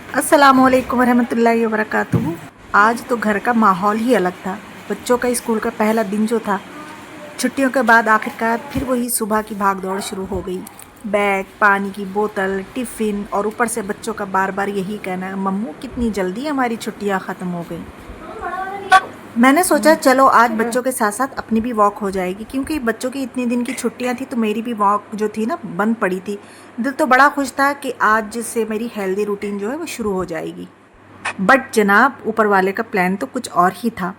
अस्सलामुअलैकुम वरहमतुल्लाहि वबरकातुहू। आज तो घर का माहौल ही अलग था। बच्चों का स्कूल का पहला दिन जो था, छुट्टियों के बाद आखिरकार फिर वही सुबह की भाग दौड़ शुरू हो गई। बैग, पानी की बोतल, टिफ़िन और ऊपर से बच्चों का बार बार यही कहना, मम्मू कितनी जल्दी हमारी छुट्टियां ख़त्म हो गई। मैंने सोचा चलो आज बच्चों के साथ साथ अपनी भी वॉक हो जाएगी, क्योंकि बच्चों की इतने दिन की छुट्टियां थी तो मेरी भी वॉक जो थी ना बंद पड़ी थी। दिल तो बड़ा खुश था कि आज से मेरी हेल्दी रूटीन जो है वो शुरू हो जाएगी। बट जनाब, ऊपर वाले का प्लान तो कुछ और ही था।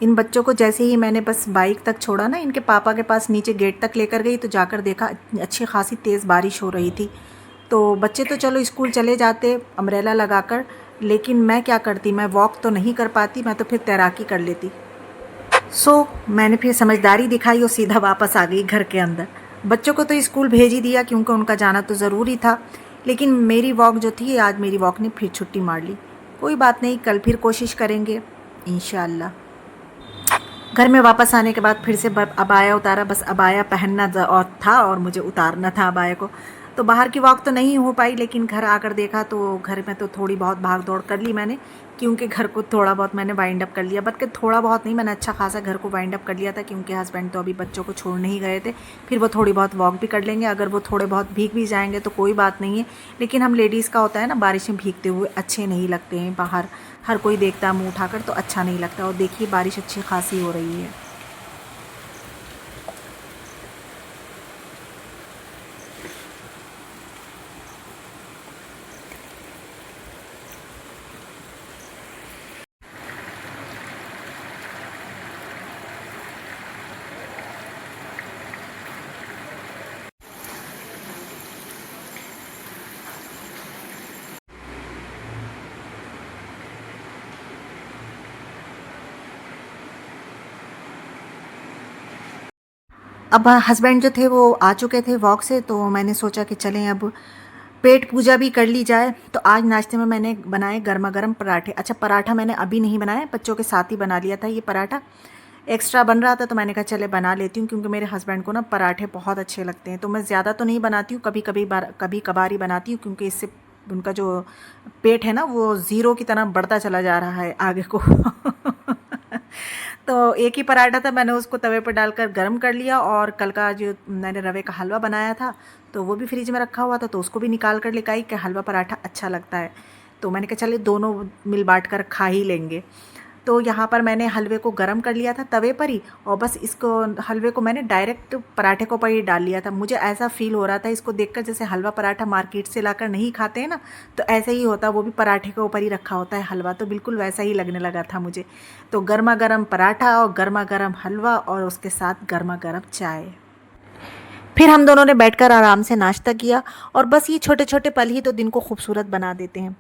इन बच्चों को जैसे ही मैंने बस बाइक तक छोड़ा ना, इनके पापा के पास नीचे गेट तक लेकर गई तो जाकर देखा अच्छी खासी तेज़ बारिश हो रही थी। तो बच्चे तो चलो स्कूल चले जाते अम्ब्रेला लगाकर, लेकिन मैं क्या करती, मैं वॉक तो नहीं कर पाती, मैं तो फिर तैराकी कर लेती। मैंने फिर समझदारी दिखाई और सीधा वापस आ गई घर के अंदर। बच्चों को तो स्कूल भेज ही दिया क्योंकि उनका जाना तो ज़रूरी था, लेकिन मेरी वॉक जो थी आज मेरी वॉक ने फिर छुट्टी मार ली। कोई बात नहीं, कल फिर कोशिश करेंगे इंशाअल्लाह। घर में वापस आने के बाद फिर से अबाया उतारा, बस अबाया पहनना और था और मुझे उतारना था अबाया को। तो बाहर की वॉक तो नहीं हो पाई, लेकिन घर आकर देखा तो घर में तो थोड़ी बहुत भाग दौड़ कर ली मैंने, क्योंकि घर को थोड़ा बहुत मैंने वाइंड अप कर लिया। बल्कि थोड़ा बहुत नहीं, मैंने अच्छा खासा घर को वाइंड अप कर लिया था, क्योंकि हस्बैंड तो अभी बच्चों को छोड़ने ही गए थे। फिर वो थोड़ी बहुत वॉक भी कर लेंगे, अगर वो थोड़े बहुत भीग भी जाएंगे तो कोई बात नहीं है। लेकिन हम लेडीज़ का होता है ना, बारिश में भीगते हुए अच्छे नहीं लगते हैं बाहर, हर कोई देखता है मुँह उठाकर तो अच्छा नहीं लगता। और देखिए बारिश अच्छी खासी हो रही है। अब हस्बैंड जो थे वो आ चुके थे वॉक से, तो मैंने सोचा कि चलें अब पेट पूजा भी कर ली जाए। तो आज नाश्ते में मैंने बनाए गर्मा गर्म पराठे। अच्छा, पराठा मैंने अभी नहीं बनाया, बच्चों के साथ ही बना लिया था। ये पराठा एक्स्ट्रा बन रहा था तो मैंने कहा चले बना लेती हूँ, क्योंकि मेरे हस्बैंड को ना पराठे बहुत अच्छे लगते हैं। तो मैं ज़्यादा तो नहीं बनाती हूँ, कभी कभार ही बनाती हूँ, क्योंकि इससे उनका जो पेट है ना वो ज़ीरो की तरह बढ़ता चला जा रहा है आगे को। तो एक ही पराठा था, मैंने उसको तवे पर डालकर गर्म कर लिया, और कल का जो मैंने रवे का हलवा बनाया था तो वो भी फ्रिज में रखा हुआ था, तो उसको भी निकाल कर लेकर आई कि हलवा पराठा अच्छा लगता है। तो मैंने कहा चलिए दोनों मिल बांट कर खा ही लेंगे। तो यहाँ पर मैंने हलवे को गरम कर लिया था तवे पर ही, और बस इसको हलवे को मैंने डायरेक्ट पराठे के ऊपर ही डाल लिया था। मुझे ऐसा फील हो रहा था इसको देखकर, जैसे हलवा पराठा मार्केट से लाकर नहीं खाते हैं ना, तो ऐसे ही होता, वो भी पराठे के ऊपर ही रखा होता है हलवा, तो बिल्कुल वैसा ही लगने लगा था मुझे। तो गर्मा गर्म पराठा और गर्मा गर्म हलवा और उसके साथ गर्मा गर्म चाय। फिर हम दोनों ने बैठकर आराम से नाश्ता किया। और बस ये छोटे छोटे पल ही तो दिन को खूबसूरत बना देते हैं।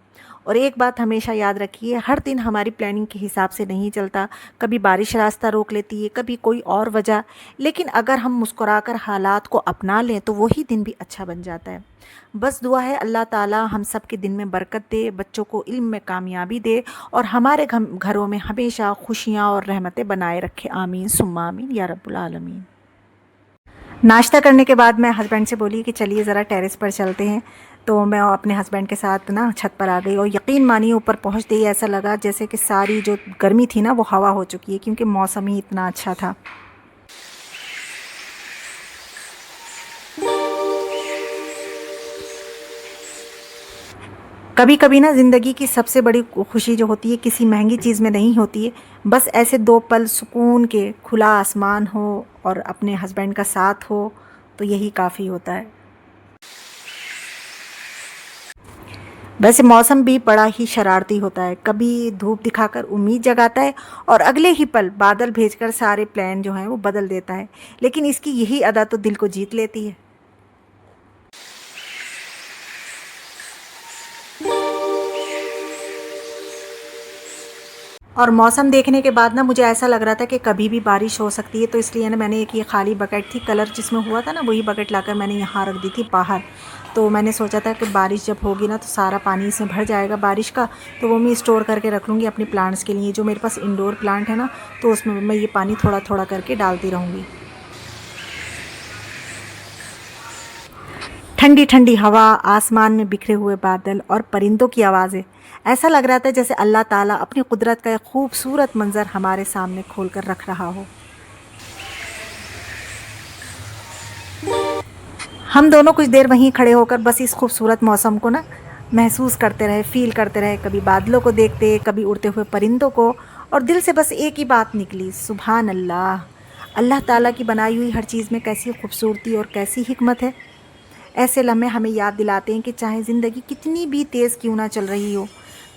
और एक बात हमेशा याद रखिए, हर दिन हमारी प्लानिंग के हिसाब से नहीं चलता। कभी बारिश रास्ता रोक लेती है, कभी कोई और वजह, लेकिन अगर हम मुस्कुराकर हालात को अपना लें तो वही दिन भी अच्छा बन जाता है। बस दुआ है अल्लाह ताला हम सब के दिन में बरकत दे, बच्चों को इल्म में कामयाबी दे, और हमारे घरों में हमेशा खुशियाँ और रहमतें बनाए रखे। आमीन सुम्मा आमीन या रब्बुल आलमीन। नाश्ता करने के बाद मैं हस्बैंड से बोली कि चलिए ज़रा टेरेस पर चलते हैं। तो मैं अपने हस्बैंड के साथ ना छत पर आ गई, और यकीन मानिए ऊपर पहुंचते ही ऐसा लगा जैसे कि सारी जो गर्मी थी ना वो हवा हो चुकी है, क्योंकि मौसम ही इतना अच्छा था। कभी कभी ना ज़िंदगी की सबसे बड़ी खुशी जो होती है किसी महंगी चीज़ में नहीं होती है, बस ऐसे दो पल सुकून के, खुला आसमान हो और अपने हस्बैंड का साथ हो, तो यही काफ़ी होता है। वैसे मौसम भी बड़ा ही शरारती होता है, कभी धूप दिखाकर उम्मीद जगाता है और अगले ही पल बादल भेजकर सारे प्लान जो हैं वो बदल देता है। लेकिन इसकी यही अदा तो दिल को जीत लेती है। और मौसम देखने के बाद ना मुझे ऐसा लग रहा था कि कभी भी बारिश हो सकती है, तो इसलिए ना मैंने एक ये खाली बकेट थी, कलर जिसमें हुआ था ना वही बकेट लाकर मैंने यहाँ रख दी थी बाहर। तो मैंने सोचा था कि बारिश जब होगी ना तो सारा पानी इसमें भर जाएगा बारिश का, तो वो मैं स्टोर करके रख लूँगी अपने प्लांट्स के लिए। जो मेरे पास इंडोर प्लांट है ना, तो उसमें मैं ये पानी थोड़ा थोड़ा करके डालती रहूँगी। ठंडी ठंडी हवा, आसमान में बिखरे हुए बादल और परिंदों की आवाज़ें। ऐसा लग रहा था जैसे अल्लाह ताला अपनी कुदरत का एक खूबसूरत मंजर हमारे सामने खोल कर रख रहा हो। हम दोनों कुछ देर वहीं खड़े होकर बस इस खूबसूरत मौसम को ना महसूस करते रहे, फील करते रहे, कभी बादलों को देखते, कभी उड़ते हुए परिंदों को। और दिल से बस एक ही बात निकली, सुभान अल्लाह। अल्लाह ताला की बनाई हुई हर चीज़ में कैसी खूबसूरती और कैसी हिकमत है। ऐसे लम्हे हमें याद दिलाते हैं कि चाहे ज़िंदगी कितनी भी तेज़ क्यों ना चल रही हो,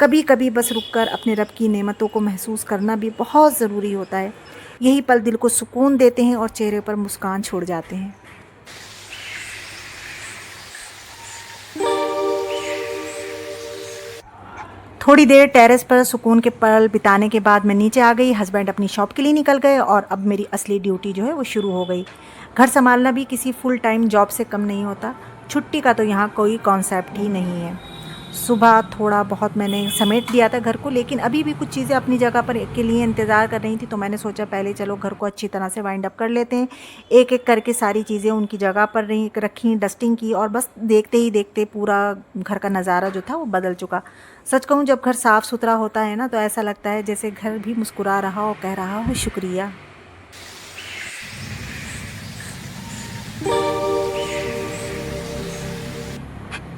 कभी कभी बस रुककर अपने रब की नेमतों को महसूस करना भी बहुत ज़रूरी होता है। यही पल दिल को सुकून देते हैं और चेहरे पर मुस्कान छोड़ जाते हैं। थोड़ी देर टेरेस पर सुकून के पल बिताने के बाद मैं नीचे आ गई। हस्बैंड अपनी शॉप के लिए निकल गए और अब मेरी असली ड्यूटी जो है वो शुरू हो गई। घर संभालना भी किसी फुल टाइम जॉब से कम नहीं होता। छुट्टी का तो यहाँ कोई कॉन्सेप्ट ही नहीं है। सुबह थोड़ा बहुत मैंने समेट दिया था घर को, लेकिन अभी भी कुछ चीज़ें अपनी जगह पर के लिए इंतज़ार कर रही थी। तो मैंने सोचा पहले चलो घर को अच्छी तरह से वाइंड अप कर लेते हैं। एक एक करके सारी चीज़ें उनकी जगह पर रखी, डस्टिंग की, और बस देखते ही देखते पूरा घर का नज़ारा जो था वो बदल चुका। सच कहूँ, जब घर साफ़ सुथरा होता है ना तो ऐसा लगता है जैसे घर भी मुस्कुरा रहा हो, कह रहा हो शुक्रिया।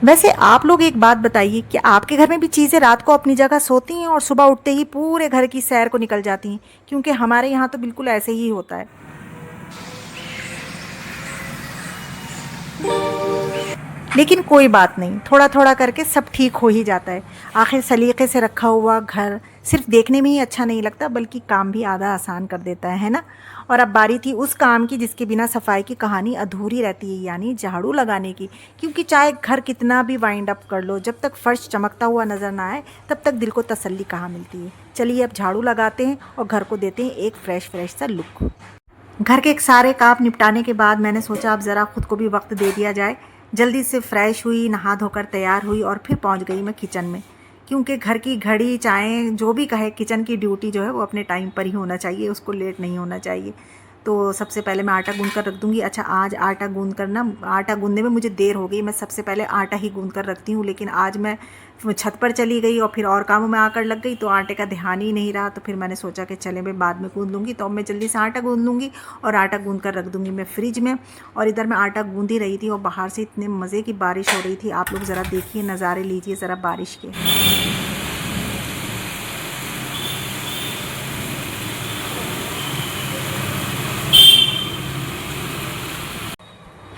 वैसे आप लोग एक बात बताइए कि आपके घर में भी चीज़ें रात को अपनी जगह सोती हैं और सुबह उठते ही पूरे घर की सैर को निकल जाती हैं? क्योंकि हमारे यहाँ तो बिल्कुल ऐसे ही होता है। लेकिन कोई बात नहीं, थोड़ा थोड़ा करके सब ठीक हो ही जाता है। आखिर सलीके से रखा हुआ घर सिर्फ देखने में ही अच्छा नहीं लगता, बल्कि काम भी आधा आसान कर देता है ना। और अब बारी थी उस काम की जिसके बिना सफाई की कहानी अधूरी रहती है, यानी झाड़ू लगाने की। क्योंकि चाहे घर कितना भी वाइंड अप कर लो, जब तक फर्श चमकता हुआ नज़र ना आए तब तक दिल को तसल्ली कहाँ मिलती है। चलिए अब झाड़ू लगाते हैं और घर को देते हैं एक फ्रेश फ्रेश सा लुक। घर के एक सारे काम निपटाने के बाद मैंने सोचा अब ज़रा खुद को भी वक्त दे दिया जाए। जल्दी से फ्रेश हुई, नहा धोकर तैयार हुई और फिर पहुंच गई मैं किचन में। क्योंकि घर की घड़ी चाहे जो भी कहे, किचन की ड्यूटी जो है वो अपने टाइम पर ही होना चाहिए, उसको लेट नहीं होना चाहिए। तो सबसे पहले मैं आटा गूंद कर रख दूंगी। अच्छा, आज आटा गूंद करना, आटा गूंदने में मुझे देर हो गई। मैं सबसे पहले आटा ही गूंद कर रखती हूँ, लेकिन आज मैं छत पर चली गई और फिर और कामों में आकर लग गई, तो आटे का ध्यान ही नहीं रहा। तो फिर मैंने सोचा कि चले मैं बाद में गूंद लूँगी। तो अब मैं जल्दी से आटा गूंद लूँगी और आटा गूंद कर रख दूँगी मैं फ्रिज में। और इधर मैं आटा गूंद ही रही थी और बाहर से इतने मज़े की बारिश हो रही थी। आप लोग ज़रा देखिए, नज़ारे लीजिए ज़रा बारिश के।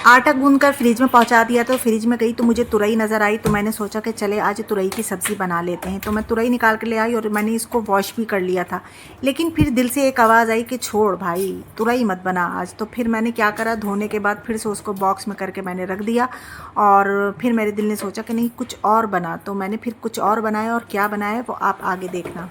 आटा गूंद कर फ्रिज में पहुंचा दिया। तो फ्रिज में गई तो मुझे तुरई नज़र आई, तो मैंने सोचा कि चले आज तुरई की सब्ज़ी बना लेते हैं। तो मैं तुरई निकाल कर ले आई और मैंने इसको वॉश भी कर लिया था। लेकिन फिर दिल से एक आवाज़ आई कि छोड़ भाई, तुरई मत बना आज। तो फिर मैंने क्या करा, धोने के बाद फिर से उसको बॉक्स में करके मैंने रख दिया। और फिर मेरे दिल ने सोचा कि नहीं, कुछ और बना। तो मैंने फिर कुछ और बनाया, और क्या बनाया वो आप आगे देखना।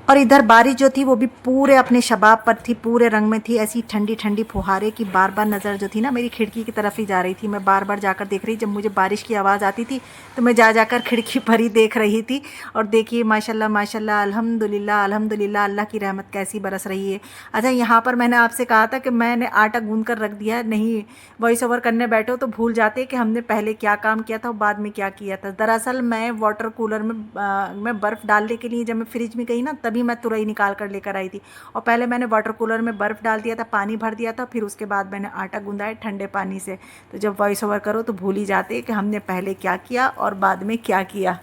और इधर बारिश जो थी वो भी पूरे अपने शबाब पर थी, पूरे रंग में थी। ऐसी ठंडी ठंडी फुहारे की बार बार नज़र जो थी ना मेरी खिड़की की तरफ ही जा रही थी। मैं बार बार जाकर देख रही, जब मुझे बारिश की आवाज़ आती थी तो मैं जा जाकर खिड़की पर ही देख रही थी। और देखिए माशाल्लाह माशाल्लाह, अल्हम्दुलिल्लाह अल्हम्दुलिल्लाह, अल्लाह की रहमत कैसी बरस रही है। अच्छा, यहाँ पर मैंने आपसे कहा था कि मैंने आटा गूंद कर रख दिया। नहीं, वॉइस ओवर करने बैठो तो भूल जाते कि हमने पहले क्या काम किया था और बाद में क्या किया था। दरअसल मैं वाटर कूलर में बर्फ़ डालने के लिए जब मैं फ्रिज में गई ना, तभी मैं तुरई निकाल कर लेकर आई थी। और पहले मैंने वाटर कूलर में बर्फ़ डाल दिया था, पानी भर दिया था, फिर उसके बाद मैंने आटा गूंदा है ठंडे पानी से। तो जब वॉइस ओवर करो तो भूल ही जाते कि हमने पहले क्या किया और बाद में क्या किया।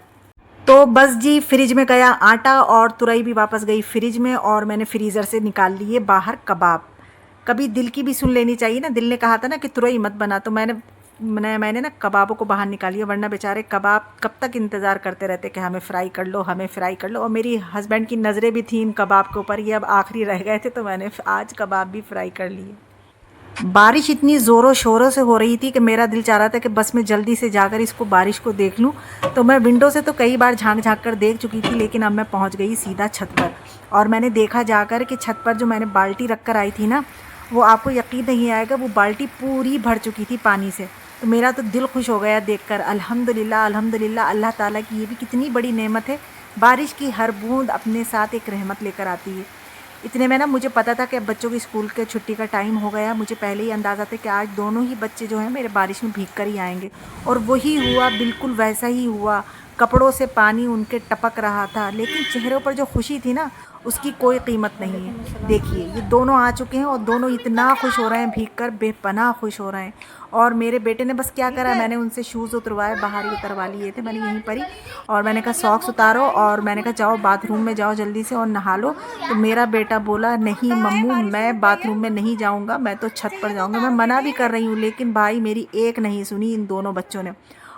तो बस जी, फ्रिज में गया आटा और तुरई भी वापस गई फ्रिज में। और मैंने फ्रीज़र से निकाल लिए बाहर कबाब। कभी दिल की भी सुन लेनी चाहिए ना। दिल ने कहा था ना कि तुरई मत बना, तो मैंने ना कबाबों को बाहर निकालिए, वरना बेचारे कबाब कब तक इंतज़ार करते रहते कि हमें फ्राई कर लो, हमें फ्राई कर लो। और मेरी हस्बैंड की नज़रें भी थी इन कबाब के ऊपर, ये अब आखिरी रह गए थे, तो मैंने आज कबाब भी फ्राई कर लिए। बारिश इतनी ज़ोरों शोरों से हो रही थी कि मेरा दिल चाह रहा था कि बस मैं जल्दी से जाकर इसको बारिश को देख लूं। तो मैं विंडो से तो कई बार झांक झांक कर देख चुकी थी, लेकिन अब मैं पहुंच गई सीधा छत पर। और मैंने देखा जाकर कि छत पर जो मैंने बाल्टी रख कर आई थी ना, वो आपको यकीन नहीं आएगा, वो बाल्टी पूरी भर चुकी थी पानी से। तो मेरा तो दिल खुश हो गया देखकर। अल्हम्दुलिल्लाह अल्हम्दुलिल्लाह, अल्लाह ताला की ये भी कितनी बड़ी नेमत है। बारिश की हर बूंद अपने साथ एक रहमत लेकर आती है। इतने में ना मुझे पता था कि अब बच्चों की स्कूल के छुट्टी का टाइम हो गया। मुझे पहले ही अंदाज़ा था कि आज दोनों ही बच्चे जो हैं मेरे बारिश में भीग कर ही आएंगे, और वही हुआ, बिल्कुल वैसा ही हुआ। कपड़ों से पानी उनके टपक रहा था, लेकिन चेहरों पर जो खुशी थी ना, उसकी कोई कीमत नहीं है। देखिए ये दोनों आ चुके हैं और दोनों इतना खुश हो रहे हैं, भीग कर बेपनाह खुश हो रहे हैं। और मेरे बेटे ने बस क्या करा, मैंने उनसे शूज़ उतरवाए, बाहर ही उतरवा लिए थे मैंने यहीं पर ही, और मैंने कहा सॉक्स उतारो, और मैंने कहा जाओ बाथरूम में जाओ जल्दी से और नहा लो। तो मेरा बेटा बोला नहीं मम्मू, मैं बाथरूम में नहीं जाऊंगा, मैं तो छत पर जाऊंगा। मैं मना भी कर रही हूँ, लेकिन भाई मेरी एक नहीं सुनी इन दोनों बच्चों ने,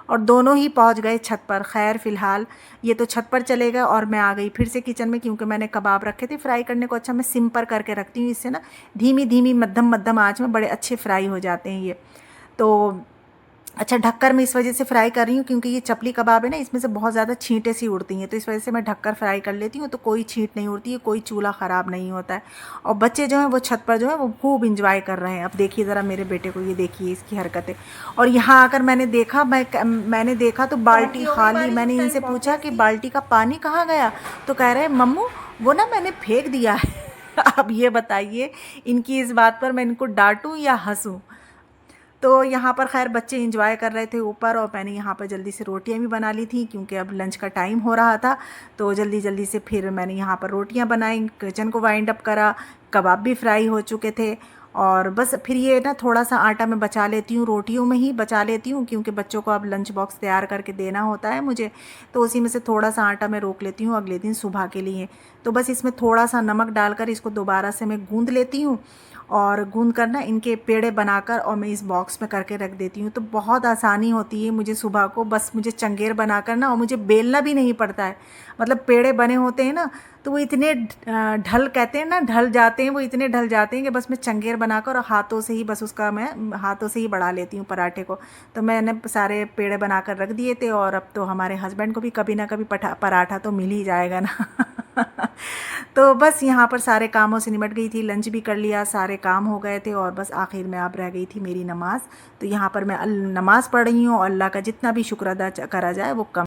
और दोनों ही पहुंच गए छत पर। खैर फ़िलहाल ये तो छत पर चले गए और मैं आ गई फिर से किचन में, क्योंकि मैंने कबाब रखे थे फ्राई करने को। अच्छा मैं सिम पर करके रखती हूँ, इससे ना धीमी धीमी मध्यम मध्यम आंच में बड़े अच्छे फ्राई हो जाते हैं ये। तो अच्छा ढककर मैं इस वजह से फ्राई कर रही हूँ क्योंकि ये चपली कबाब है ना, इसमें से बहुत ज़्यादा छींटें सी उड़ती हैं, तो इस वजह से मैं ढककर फ्राई कर लेती हूँ, तो कोई छींट नहीं उड़ती है, कोई चूल्हा ख़राब नहीं होता है। और बच्चे जो हैं वो छत पर जो है वो खूब इंजॉय कर रहे हैं। अब देखिए ज़रा मेरे बेटे को, ये देखिए इसकी हरकतें। और यहाँ आकर मैंने देखा तो बाल्टी खाली। मैंने इनसे पूछा कि बाल्टी का पानी कहाँ गया, तो कह रहे हैं मम्मू वो ना मैंने फेंक दिया है। अब ये बताइए इनकी इस बात पर मैं इनको डांटूं या हंसूं। तो यहाँ पर खैर बच्चे इंजॉय कर रहे थे ऊपर, और मैंने यहाँ पर जल्दी से रोटियाँ भी बना ली थी क्योंकि अब लंच का टाइम हो रहा था। तो जल्दी जल्दी से फिर मैंने यहाँ पर रोटियाँ बनाई, किचन को वाइंड अप करा, कबाब भी फ्राई हो चुके थे। और बस फिर ये ना थोड़ा सा आटा मैं बचा लेती हूँ, रोटियों में ही बचा लेती हूँ, क्योंकि बच्चों को अब लंच बॉक्स तैयार करके देना होता है मुझे। तो उसी में से थोड़ा सा आटा मैं रोक लेती हूँ अगले दिन सुबह के लिए। तो बस इसमें थोड़ा सा नमक डालकर इसको दोबारा से मैं गूँध लेती हूँ, और गूंद कर ना इनके पेड़े बनाकर और मैं इस बॉक्स में करके रख देती हूँ। तो बहुत आसानी होती है मुझे सुबह को, बस मुझे चंगेर बनाकर ना, और मुझे बेलना भी नहीं पड़ता है। मतलब पेड़े बने होते हैं ना, तो वो इतने ढल कहते हैं ना, ढल जाते हैं, वो इतने ढल जाते हैं कि बस मैं चंगेर बनाकर और हाथों से ही बस उसका मैं हाथों से ही बढ़ा लेती हूँ पराठे को। तो मैंने सारे पेड़े बनाकर रख दिए थे, और अब तो हमारे हस्बैंड को भी कभी ना कभी पराठा तो मिल ही जाएगा ना। तो बस यहाँ पर सारे कामों से निपट गई थी, लंच भी कर लिया, सारे काम हो गए थे, और बस आखिर में अब रह गई थी मेरी नमाज़। तो यहाँ पर मैं नमाज़ पढ़ रही हूँ, और अल्लाह का जितना भी शुक्र अदा करा जाए वो कम।